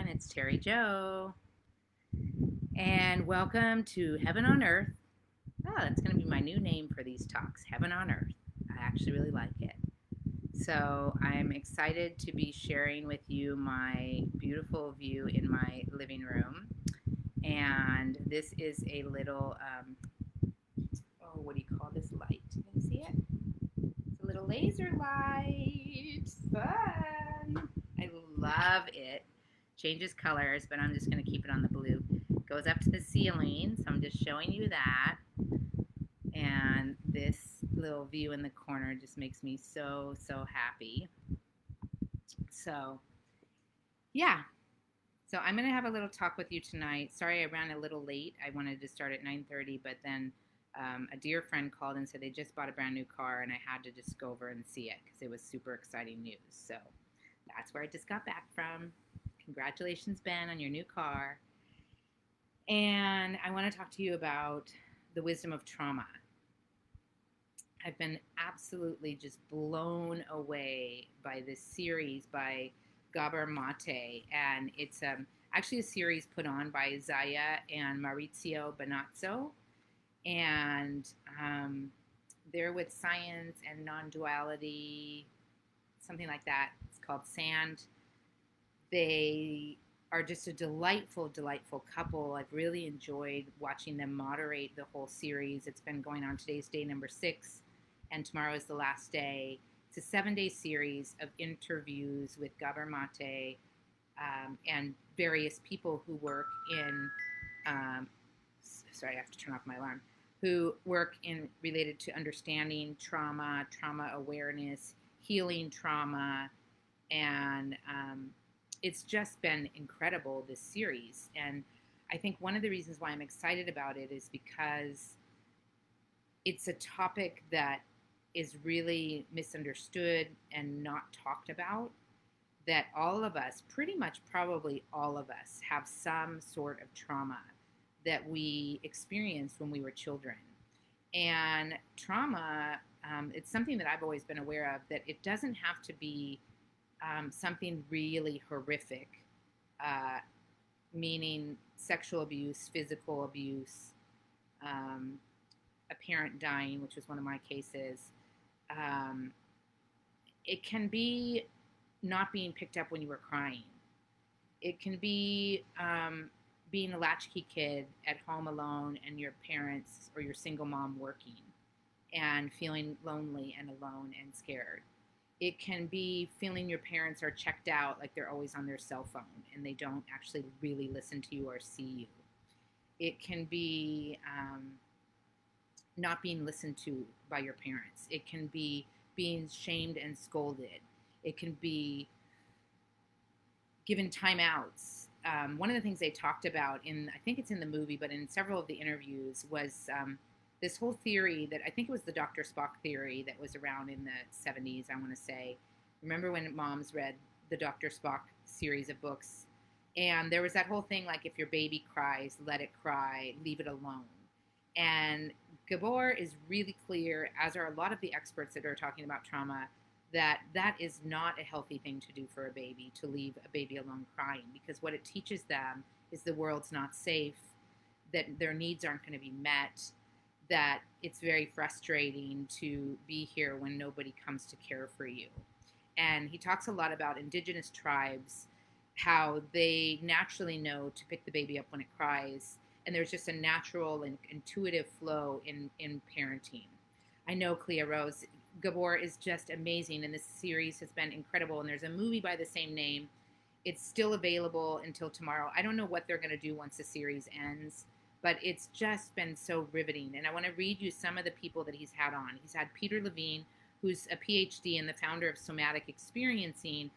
everyone. It's Terry Joe, and welcome to Heaven on Earth. Oh, that's going to be my new name for these talks, Heaven on Earth. I actually really like it. So, I'm excited to be sharing with you my beautiful view in my living room. And this is a little, what do you call this light? Can you see it? It's a little laser light. Fun. I love it. Changes colors, but I'm just going to keep it on the blue. Goes up to the ceiling, so I'm just showing you that. And this little view in the corner just makes me so, so happy. So, yeah. So I'm going to have a little talk with you tonight. Sorry I ran a little late. I wanted to start at 9:30, but then a dear friend called and said they just bought a brand new car, and I had to just go over and see it because it was super exciting news. So that's where I just got back from. Congratulations, Ben, on your new car. And I want to talk to you about the wisdom of trauma. I've been absolutely just blown away by this series by Gabor Mate, and it's actually a series put on by Zaya and Maurizio Bonazzo, and they're with science and non-duality, something like that. It's called Sand. They are just a delightful, delightful couple. I've really enjoyed watching them moderate the whole series. It's been going on. Today's day number 6, and tomorrow is the last day. It's a 7-day series of interviews with Gabor Mate and various people who work in, sorry, I have to turn off my alarm, who work in related to understanding trauma, trauma awareness, healing trauma, and it's just been incredible, this series. And I think one of the reasons why I'm excited about it is because it's a topic that is really misunderstood and not talked about, that all of us, pretty much probably all of us, have some sort of trauma that we experienced when we were children. And trauma, it's something that I've always been aware of, that it doesn't have to be something really horrific, meaning sexual abuse, physical abuse, a parent dying, which was one of my cases. It can be not being picked up when you were crying. It can be being a latchkey kid at home alone and your parents or your single mom working and feeling lonely and alone and scared. It can be feeling your parents are checked out, like they're always on their cell phone and they don't actually really listen to you or see you. It can be not being listened to by your parents. It can be being shamed and scolded. It can be given timeouts. One of the things they talked about I think it's in the movie, but in several of the interviews, was this whole theory that I think it was the Dr. Spock theory that was around in the 70s, I want to say. Remember when moms read the Dr. Spock series of books? And there was that whole thing like, if your baby cries, let it cry, leave it alone. And Gabor is really clear, as are a lot of the experts that are talking about trauma, that that is not a healthy thing to do for a baby, to leave a baby alone crying, because what it teaches them is the world's not safe, that their needs aren't going to be met, that it's very frustrating to be here when nobody comes to care for you. And he talks a lot about indigenous tribes, how they naturally know to pick the baby up when it cries, and there's just a natural and intuitive flow in parenting. I know, Clea Rose, Gabor is just amazing, and this series has been incredible, and there's a movie by the same name. It's still available until tomorrow. I don't know what they're going to do once the series ends, but it's just been so riveting. And I want to read you some of the people that he's had on. He's had Peter Levine, who's a PhD and the founder of Somatic Experiencing,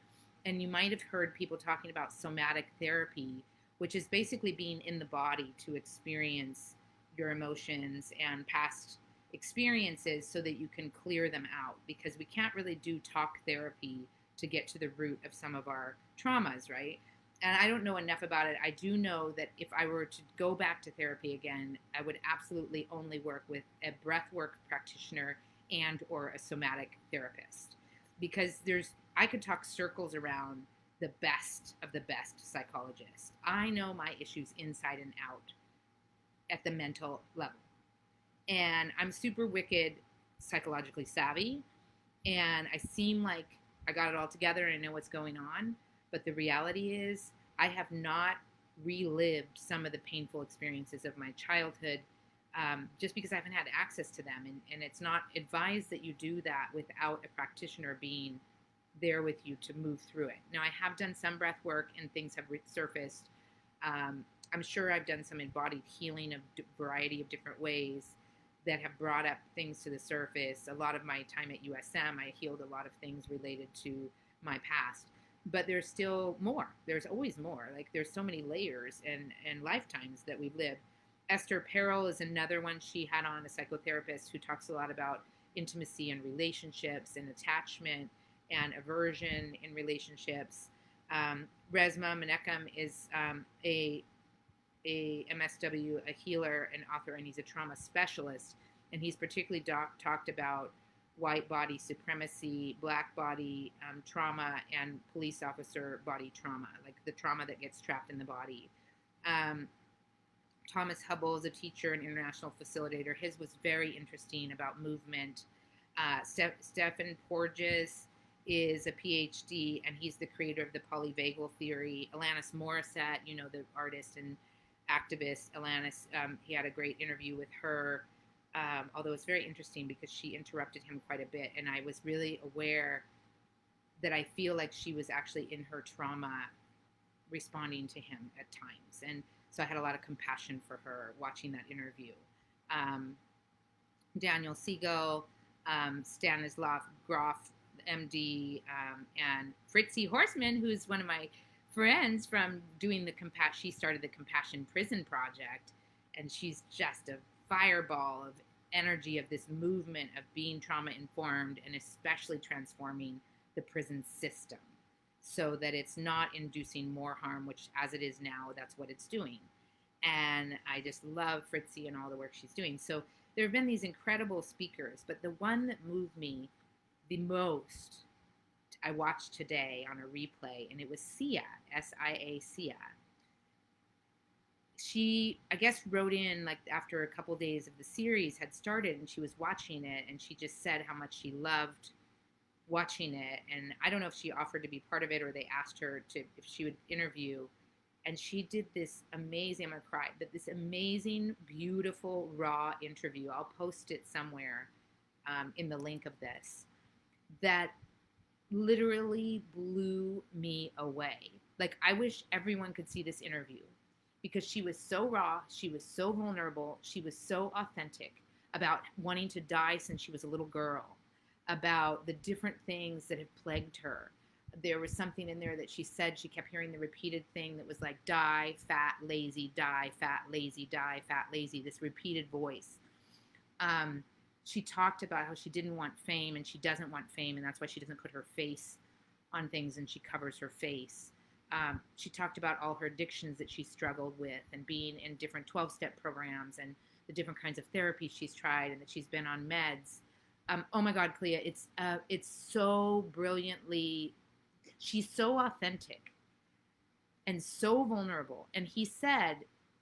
and you might have heard people talking about somatic therapy, which is basically being in the body to experience your emotions and past experiences so that you can clear them out, because we can't really do talk therapy to get to the root of some of our traumas, right? And I don't know enough about it. I do know that if I were to go back to therapy again, I would absolutely only work with a breathwork practitioner and or a somatic therapist, because I could talk circles around the best of the best psychologists. I know my issues inside and out at the mental level. And I'm super wicked psychologically savvy, and I seem like I got it all together and I know what's going on. But the reality is, I have not relived some of the painful experiences of my childhood, just because I haven't had access to them. And it's not advised that you do that without a practitioner being there with you to move through it. Now, I have done some breath work and things have resurfaced. I'm sure I've done some embodied healing of a variety of different ways that have brought up things to the surface. A lot of my time at USM, I healed a lot of things related to my past. But there's still more. There's always more. Like, there's so many layers and lifetimes that we've lived. Esther Perel is another one. She had on a psychotherapist who talks a lot about intimacy and relationships and attachment and aversion in relationships. Resmaa Menakem is a MSW, a healer, an author, and he's a trauma specialist. And he's particularly talked about white body supremacy, black body trauma, and police officer body trauma, like the trauma that gets trapped in the body. Thomas Hubble is a teacher and international facilitator. His was very interesting about movement. Stephen Porges is a PhD, and he's the creator of the polyvagal theory. Alanis Morissette, you know, the artist and activist Alanis, he had a great interview with her, although it's very interesting because she interrupted him quite a bit, and I was really aware that I feel like she was actually in her trauma responding to him at times, and so I had a lot of compassion for her watching that interview. Daniel Siegel, Stanislav Grof, MD, and Fritzi Horstman, who's one of my friends from doing the Compassion. She started the Compassion Prison Project, and she's just a fireball of energy of this movement of being trauma informed and especially transforming the prison system so that it's not inducing more harm, which as it is now, that's what it's doing. And I just love Fritzi and all the work she's doing. So there have been these incredible speakers, but the one that moved me the most, I watched today on a replay, and it was Sia, S-I-A, Sia. She, I guess, wrote in like after a couple days of the series had started, and she was watching it, and she just said how much she loved watching it. And I don't know if she offered to be part of it or they asked her to if she would interview. And she did this amazing, I'm gonna cry, but this amazing, beautiful, raw interview. I'll post it somewhere in the link of this, that literally blew me away. Like, I wish everyone could see this interview because she was so raw, she was so vulnerable, she was so authentic about wanting to die since she was a little girl, about the different things that have plagued her. There was something in there that she said, she kept hearing the repeated thing that was like, die, fat, lazy, die, fat, lazy, die, fat, lazy, this repeated voice. She talked about how she didn't want fame, and she doesn't want fame, and that's why she doesn't put her face on things and she covers her face. She talked about all her addictions that she struggled with and being in different 12-step programs and the different kinds of therapies she's tried and that she's been on meds. Oh my God, Clea, it's so brilliantly, she's so authentic and so vulnerable. And he said,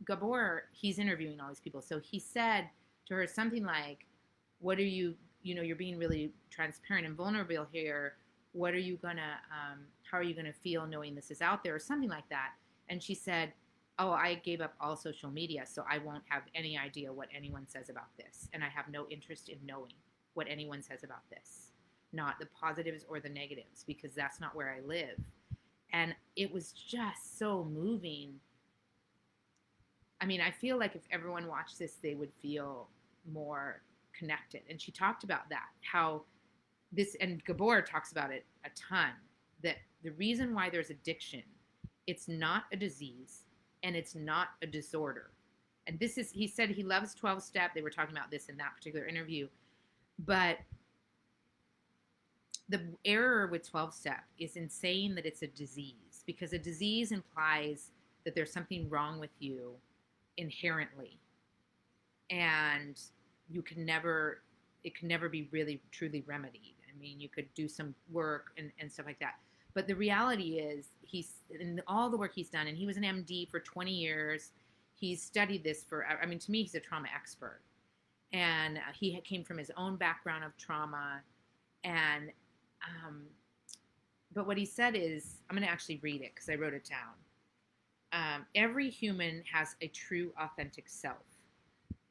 Gabor, he's interviewing all these people, so he said to her something like, what are you, you're being really transparent and vulnerable here. What are you gonna, how are you gonna feel knowing this is out there, or something like that? And she said, oh, I gave up all social media, so I won't have any idea what anyone says about this. And I have no interest in knowing what anyone says about this, not the positives or the negatives, because that's not where I live. And it was just so moving. I mean, I feel like if everyone watched this, they would feel more connected. And she talked about that, how this, and Gabor talks about it a ton, that the reason why there's addiction, it's not a disease and it's not a disorder. And this is, he said he loves 12-step. They were talking about this in that particular interview. But the error with 12-step is in saying that it's a disease, because a disease implies that there's something wrong with you inherently. And it can never be really truly remedied. I mean, you could do some work and stuff like that, But the reality is, he's in all the work he's done, and he was an MD for 20 years. He's studied this for, I mean, to me, he's a trauma expert. And he came from his own background of trauma. And, but what he said is, I'm going to actually read it because I wrote it down. Every human has a true, authentic self.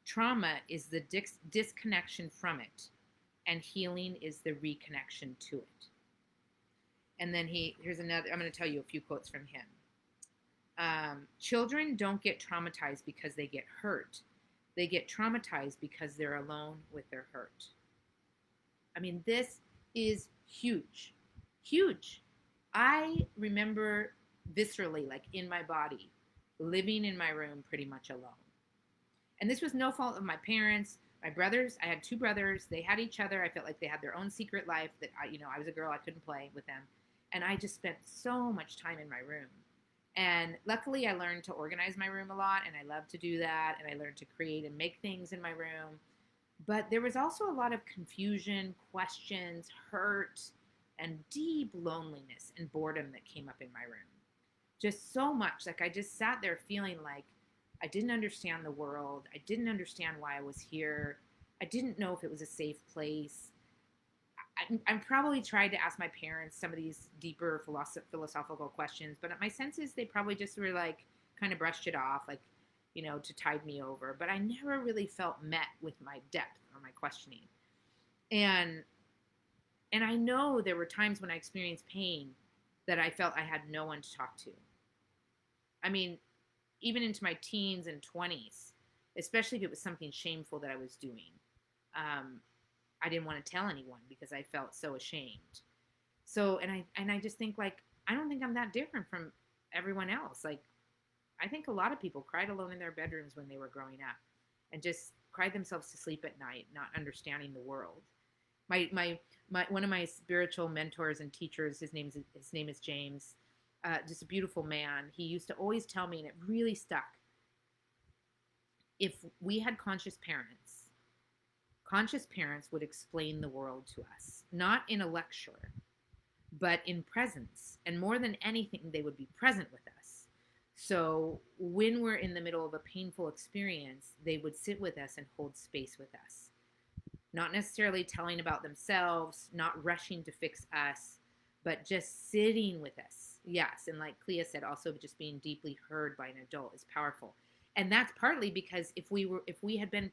Trauma is the disconnection from it, and healing is the reconnection to it. And then here's another, I'm going to tell you a few quotes from him. Children don't get traumatized because they get hurt. They get traumatized because they're alone with their hurt. I mean, this is huge. Huge. I remember viscerally, like in my body, living in my room pretty much alone. And this was no fault of my parents, my brothers. I had two brothers. They had each other. I felt like they had their own secret life that I was a girl. I couldn't play with them. And I just spent so much time in my room. And luckily I learned to organize my room a lot, and I love to do that. And I learned to create and make things in my room. But there was also a lot of confusion, questions, hurt, and deep loneliness and boredom that came up in my room. Just so much. Like I just sat there feeling like I didn't understand the world. I didn't understand why I was here. I didn't know if it was a safe place. I'm probably tried to ask my parents some of these deeper philosophical questions, but my sense is they probably just were like kind of brushed it off, like, to tide me over. But I never really felt met with my depth or my questioning. And I know there were times when I experienced pain that I felt I had no one to talk to. I mean, even into my teens and 20s, especially if it was something shameful that I was doing. I didn't want to tell anyone because I felt so ashamed. So, and I just think, like, I don't think I'm that different from everyone else. Like, I think a lot of people cried alone in their bedrooms when they were growing up and just cried themselves to sleep at night, not understanding the world. My one of my spiritual mentors and teachers, his name is James, just a beautiful man. He used to always tell me, and it really stuck, if we had conscious parents would explain the world to us, not in a lecture, but in presence. And more than anything, they would be present with us. So when we're in the middle of a painful experience, they would sit with us and hold space with us. Not necessarily telling about themselves, not rushing to fix us, but just sitting with us. Yes, and like Clea said, also just being deeply heard by an adult is powerful. And that's partly because if we had been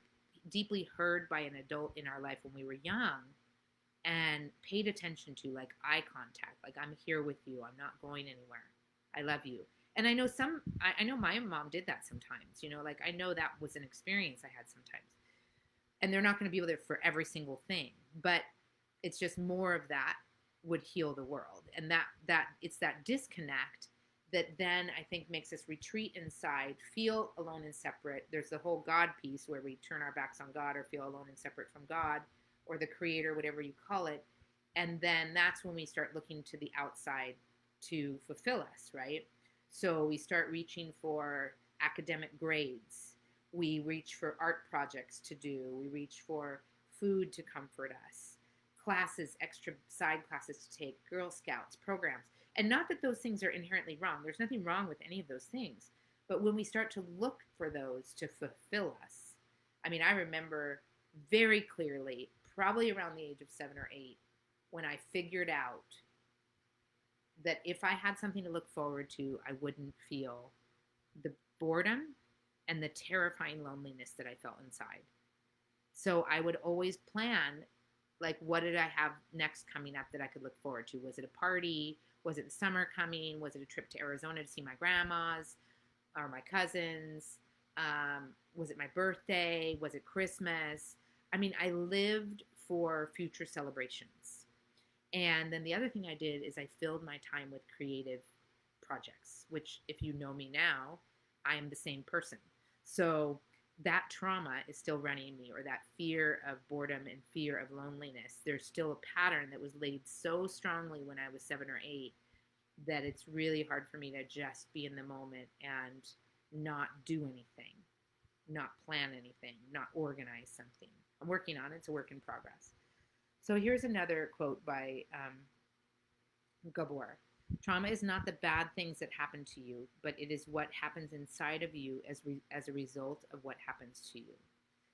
deeply heard by an adult in our life when we were young and paid attention to, like, eye contact, like, I'm here with you, I'm not going anywhere, I love you. And I know I know my mom did that sometimes, like, I know that was an experience I had sometimes. And they're not going to be there for every single thing, but it's just more of that would heal the world. And that it's that disconnect that then I think makes us retreat inside, feel alone and separate. There's the whole God piece where we turn our backs on God or feel alone and separate from God or the creator, whatever you call it. And then that's when we start looking to the outside to fulfill us, right? So we start reaching for academic grades. We reach for art projects to do. We reach for food to comfort us, classes, extra side classes to take, Girl Scouts, programs. And not that those things are inherently wrong. There's nothing wrong with any of those things. But when we start to look for those to fulfill us, I mean, I remember very clearly, probably around the age of 7 or 8, when I figured out that if I had something to look forward to, I wouldn't feel the boredom and the terrifying loneliness that I felt inside. So I would always plan, like, what did I have next coming up that I could look forward to? Was it a party? Was it the summer coming? Was it a trip to Arizona to see my grandmas or my cousins? Was it my birthday? Was it Christmas? I mean, I lived for future celebrations. And then the other thing I did is I filled my time with creative projects, which, if you know me now, I am the same person. So that trauma is still running me, or that fear of boredom and fear of loneliness. There's still a pattern that was laid so strongly when I was 7 or 8 that it's really hard for me to just be in the moment and not do anything, not plan anything, not organize something. I'm working on it. It's a work in progress. So here's another quote by Gabor. Trauma is not the bad things that happen to you, but it is what happens inside of you as a result of what happens to you.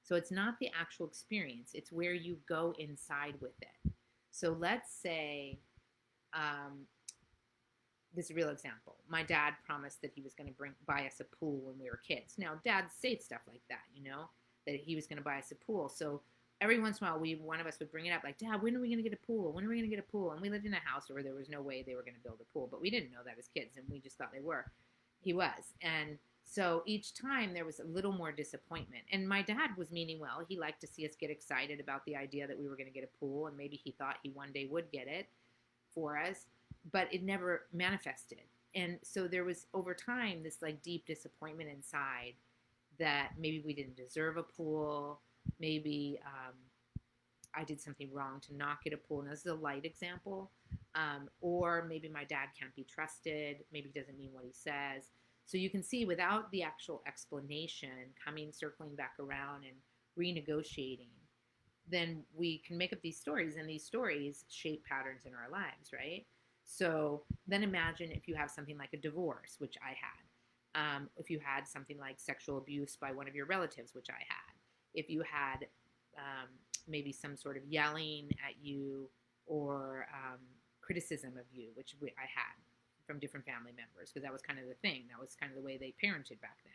So it's not the actual experience, it's where you go inside with it. So let's say, um, this is a real example. My dad promised that he was going to buy us a pool when we were kids. Now, dads say stuff like that, that he was going to buy us a pool. So every once in a while, one of us would bring it up, like, Dad, when are we going to get a pool? When are we going to get a pool? And we lived in a house where there was no way they were going to build a pool, but we didn't know that as kids, and we just thought they were. He was, and so each time there was a little more disappointment. And my dad was meaning well. He liked to see us get excited about the idea that we were going to get a pool, and maybe he thought he one day would get it for us, but it never manifested. And so there was, over time, this like deep disappointment inside that maybe we didn't deserve a pool. Maybe I did something wrong to not get a pool. And this is a light example. Or maybe my dad can't be trusted. Maybe he doesn't mean what he says. So you can see, without the actual explanation, circling back around and renegotiating, then we can make up these stories, and these stories shape patterns in our lives, right? So then imagine if you have something like a divorce, which I had. If you had something like sexual abuse by one of your relatives, which I had. If you had maybe some sort of yelling at you, or criticism of you, which I had from different family members, because that was kind of the thing. That was kind of the way they parented back then.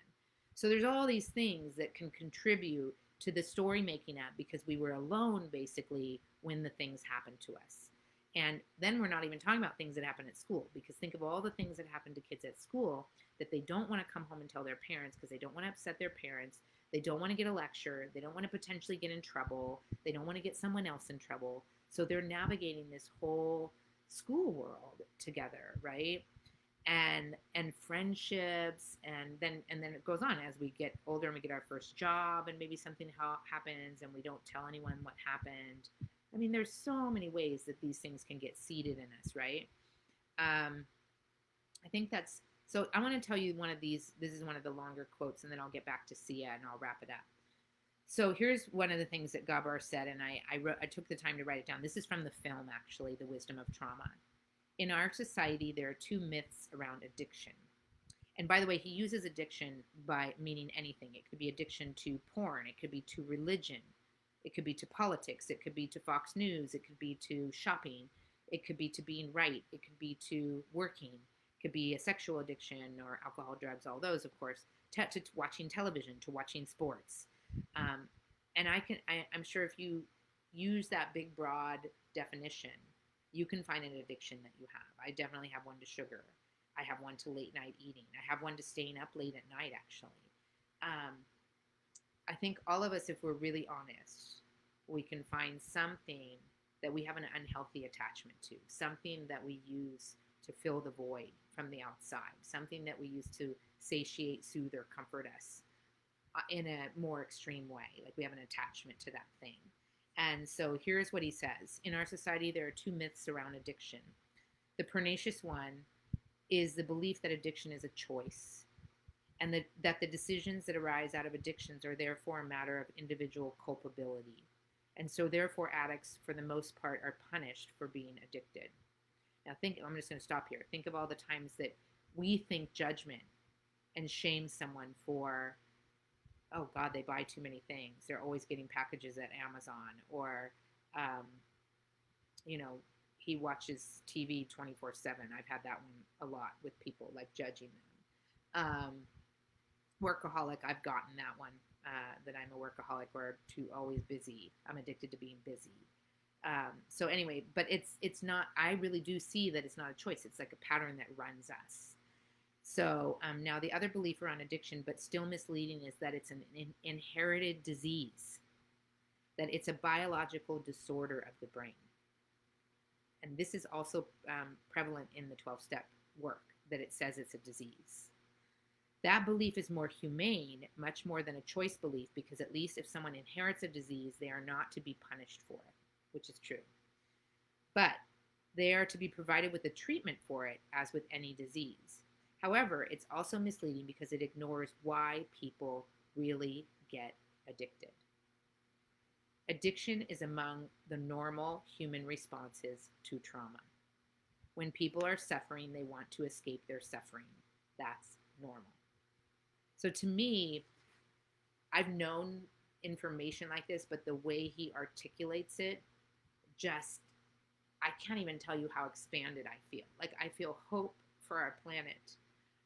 So there's all these things that can contribute to the story making up, because we were alone basically when the things happened to us. And then we're not even talking about things that happen at school, because think of all the things that happen to kids at school that they don't want to come home and tell their parents, because they don't want to upset their parents. They don't want to get a lecture. They don't want to potentially get in trouble. They don't want to get someone else in trouble. So they're navigating this whole school world together, right? And friendships, and then it goes on as we get older and we get our first job, and maybe something happens and we don't tell anyone what happened. I mean, there's so many ways that these things can get seeded in us, right? I think that's, so I want to tell you one of these. This is one of the longer quotes, and then I'll get back to Sia and I'll wrap it up. So here's one of the things that Gabor said, and I took the time to write it down. This is from the film, actually, The Wisdom of Trauma. In our society, there are two myths around addiction. And by the way, he uses addiction by meaning anything. It could be addiction to porn. It could be to religion. It could be to politics. It could be to Fox News. It could be to shopping. It could be to being right. It could be to working. It could be a sexual addiction, or alcohol, drugs, all those, of course, to watching television, to watching sports. And I'm sure if you use that big, broad definition, you can find an addiction that you have. I definitely have one to sugar. I have one to late night eating. I have one to staying up late at night, actually. I think all of us, if we're really honest, we can find something that we have an unhealthy attachment to, something that we use to fill the void from the outside, something that we use to satiate, soothe, or comfort us in a more extreme way. Like we have an attachment to that thing. And so here's what he says. In our society, there are two myths around addiction. The pernicious one is the belief that addiction is a choice, and that the decisions that arise out of addictions are therefore a matter of individual culpability. And so therefore addicts, for the most part, are punished for being addicted. Now I'm just going to stop here. Think of all the times that we think judgment and shame someone for, oh God, they buy too many things. They're always getting packages at Amazon. Or, he watches TV 24/7. I've had that one a lot with people, like judging them. Workaholic, I've gotten that one, that I'm a workaholic or too always busy. I'm addicted to being busy. So anyway, but it's not, I really do see that it's not a choice. It's like a pattern that runs us. So now the other belief around addiction, but still misleading, is that it's an inherited disease, that it's a biological disorder of the brain. And this is also prevalent in the 12-step work, that it says it's a disease. That belief is more humane, much more than a choice belief, because at least if someone inherits a disease, they are not to be punished for it, which is true. But they are to be provided with a treatment for it, as with any disease. However, it's also misleading because it ignores why people really get addicted. Addiction is among the normal human responses to trauma. When people are suffering, they want to escape their suffering. That's normal. So to me, I've known information like this, but the way he articulates it, just, I can't even tell you how expanded I feel. Like, I feel hope for our planet.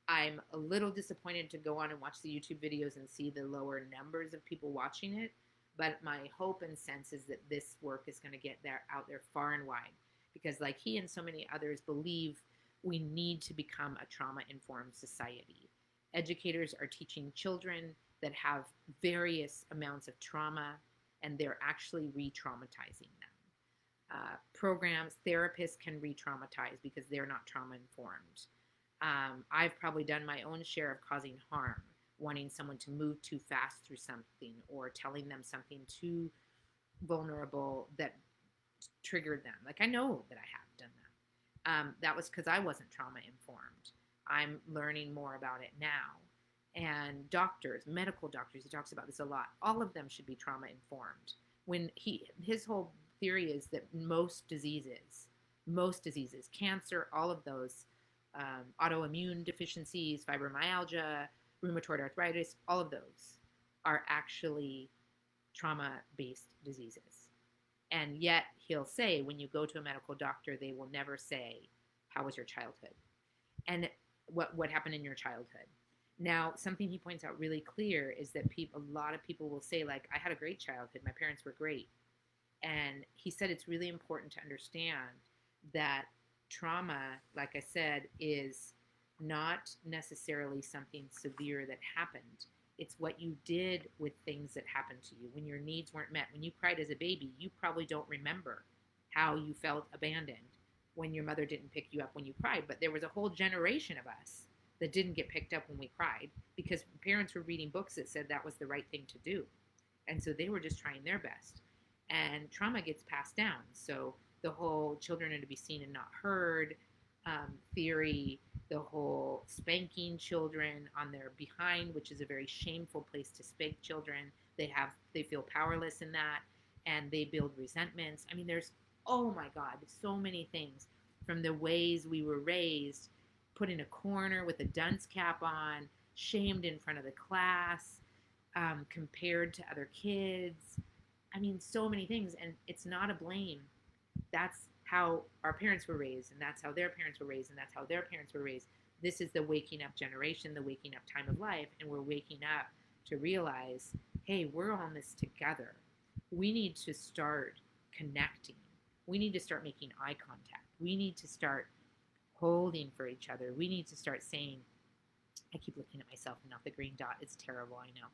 I'm a little disappointed to go on and watch the YouTube videos and see the lower numbers of people watching it, but my hope and sense is that this work is going to get there out there far and wide, because like he and so many others believe we need to become a trauma-informed society. Educators are teaching children that have various amounts of trauma, and they're actually re-traumatizing them. Programs, therapists can re-traumatize because they're not trauma-informed. I've probably done my own share of causing harm, wanting someone to move too fast through something or telling them something too vulnerable that triggered them. Like, I know that I have done that. That was because I wasn't trauma informed. I'm learning more about it now. And doctors, medical doctors, he talks about this a lot. All of them should be trauma informed. His whole theory is that most diseases, cancer, all of those, autoimmune deficiencies, fibromyalgia, rheumatoid arthritis, all of those are actually trauma-based diseases. And yet he'll say, when you go to a medical doctor, they will never say, how was your childhood? And what happened in your childhood? Now, something he points out really clear is that a lot of people will say, like, I had a great childhood. My parents were great. And he said it's really important to understand that trauma, like I said, is not necessarily something severe that happened. It's what you did with things that happened to you when your needs weren't met. When you cried as a baby, you probably don't remember how you felt abandoned when your mother didn't pick you up when you cried. But there was a whole generation of us that didn't get picked up when we cried because parents were reading books that said that was the right thing to do. And so they were just trying their best. And trauma gets passed down. So the whole children are to be seen and not heard theory, the whole spanking children on their behind, which is a very shameful place to spank children. They feel powerless in that, and they build resentments. I mean, there's, oh my God, so many things, from the ways we were raised, put in a corner with a dunce cap on, shamed in front of the class, compared to other kids. I mean, so many things, and it's not a blame. That's how our parents were raised, and that's how their parents were raised, and that's how their parents were raised. This is the waking up generation, the waking up time of life, and we're waking up to realize, hey, we're on this together. We need to start connecting. We need to start making eye contact. We need to start holding for each other. We need to start saying, I keep looking at myself and not the green dot. It's terrible, I know.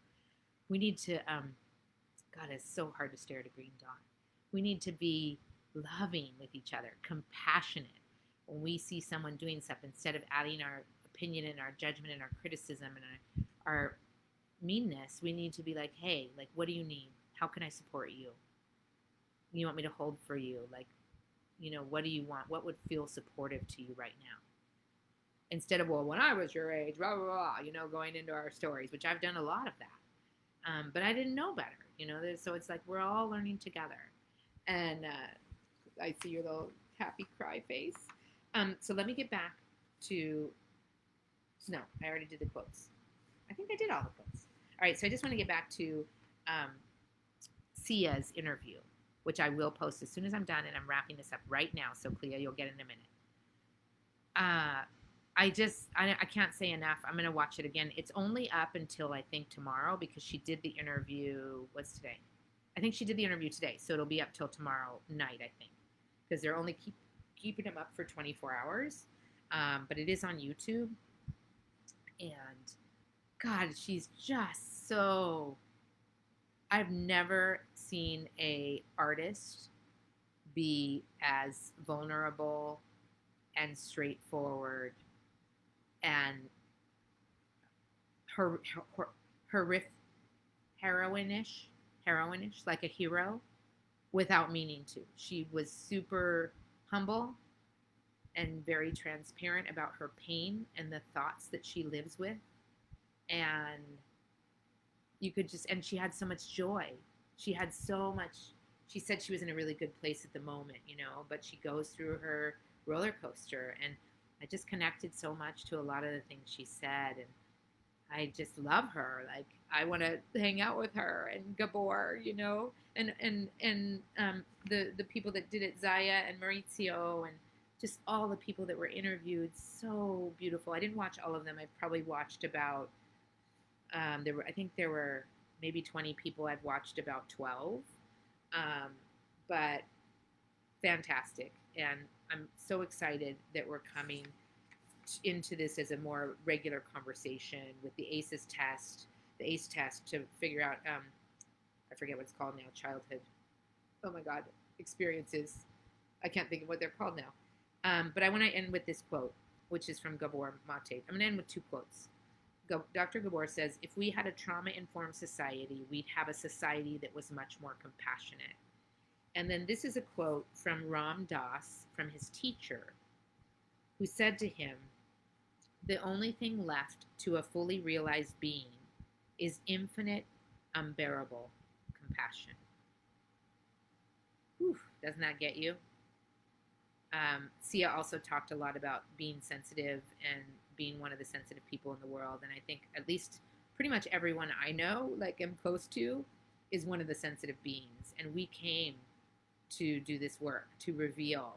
We need to, God, it's so hard to stare at a green dot. We need to be loving with each other, compassionate. When we see someone doing stuff, instead of adding our opinion and our judgment and our criticism and our meanness, we need to be like, hey, like, what do you need? How can I support you? You want me to hold for you? Like, you know, what do you want? What would feel supportive to you right now? Instead of, well, when I was your age, blah, blah, blah, you know, going into our stories, which I've done a lot of that. But I didn't know better, you know, so it's like we're all learning together. And I see your little happy cry face. So let me get back to, no, I already did the quotes. I think I did all the quotes. All right, so I just want to get back to Sia's interview, which I will post as soon as I'm done, and I'm wrapping this up right now, so Clea, you'll get it in a minute. I can't say enough. I'm going to watch it again. It's only up until, I think, tomorrow, because she did the interview, what's today? I think she did the interview today, so it'll be up till tomorrow night, I think, because they're only keeping them up for 24 hours, but it is on YouTube, and God, she's just so, I've never seen a artist be as vulnerable and straightforward and heroinish, like a hero, without meaning to. She was super humble and very transparent about her pain and the thoughts that she lives with. And you could just, and she had so much joy. She had so much, she said she was in a really good place at the moment, you know, but she goes through her roller coaster. And I just connected so much to a lot of the things she said. And I just love her. Like I want to hang out with her and Gabor, and the people that did it, Zaya and Maurizio, and just all the people that were interviewed. So beautiful. I didn't watch all of them. I probably watched about I think there were maybe 20 people. I've watched about 12, but fantastic. And I'm so excited that we're coming into this as a more regular conversation with the ACE test to figure out, I forget what it's called now, childhood, oh my God, experiences. I can't think of what they're called now. But I want to end with this quote, which is from Gabor Mate. I'm going to end with two quotes. Dr. Gabor says, if we had a trauma-informed society, we'd have a society that was much more compassionate. And then this is a quote from Ram Dass, from his teacher, who said to him, the only thing left to a fully realized being is infinite, unbearable compassion. Whew, doesn't that get you? Sia also talked a lot about being sensitive and being one of the sensitive people in the world. And I think at least pretty much everyone I know, like I'm close to, is one of the sensitive beings. And we came to do this work, to reveal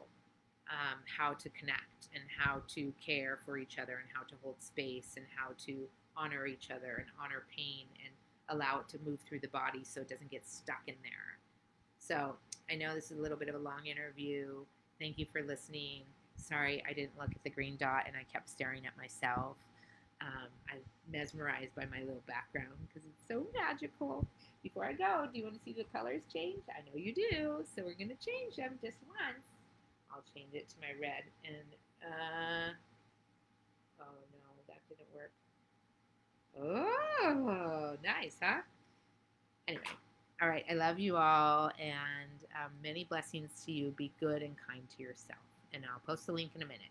how to connect and how to care for each other and how to hold space and how to honor each other and honor pain and allow it to move through the body so it doesn't get stuck in there. So I know this is a little bit of a long interview. Thank you for listening. Sorry I didn't look at the green dot and I kept staring at myself. I'm mesmerized by my little background because it's so magical. Before I go, do you want to see the colors change? I know you do, so we're going to change them just once. I'll change it to my red, and, oh no, that didn't work. Oh, nice, huh? Anyway, all right, I love you all, and many blessings to you. Be good and kind to yourself, and I'll post the link in a minute.